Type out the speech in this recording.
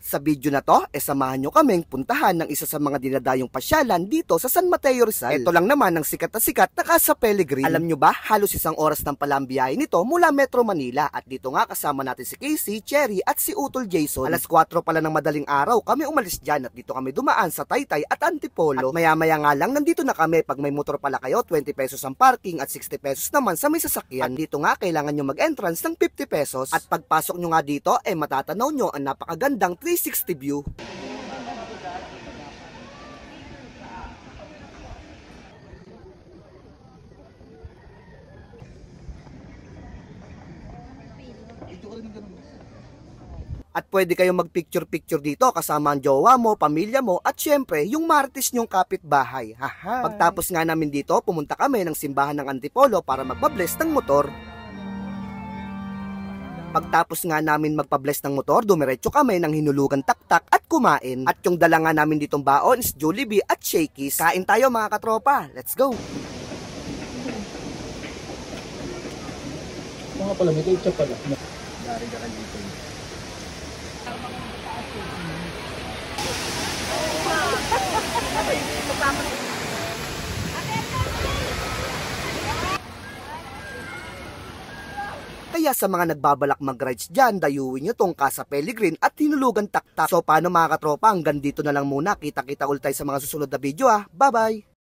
Sa video na to, samahan nyo kaming puntahan ng isa sa mga dinadayong pasyalan dito sa San Mateo, Rizal. Ito lang naman ang sikat na Casa Pelegrin. Alam nyo ba, halos isang oras ng pala ang biyahe nito mula Metro Manila. At dito nga kasama natin si Casey, Cherry at si Utol Jason. Alas 4 pala ng madaling araw kami umalis dyan at dito kami dumaan sa Taytay at Antipolo. At maya-maya nga lang nandito na kami. Pag may motor pala kayo, 20 pesos ang parking at 60 pesos naman sa may sasakyan. At dito nga kailangan nyo mag-entrance ng 50 pesos. At pagpasok nyo nga dito, matatanaw nyo ang napakagandang 360 view. At pwede kayong magpicture-picture dito kasama ang jowa mo, pamilya mo, at syempre, yung martis nyong kapitbahay. Haha. Pagtapos nga namin dito, pumunta kami ng simbahan ng Antipolo para magpa-bless ng motor. Pagtapos nga namin magpa-bless ng motor, dumiretso kami ng hinulugan taktak at kumain. At yung dala nga namin ditong baon is Jollibee at Shakey's. Kain tayo mga katropa, let's go! Mga pala, may ketchup pala. Dari-daran dito. Kaya sa mga nagbabalak mag-rides dyan, dayuin nyo tong Casa Pelegrin at hinulugan taktak. So paano mga katropa, hanggang dito na lang muna. Kita-kita ulit tayo sa mga susunod na video. Bye-bye!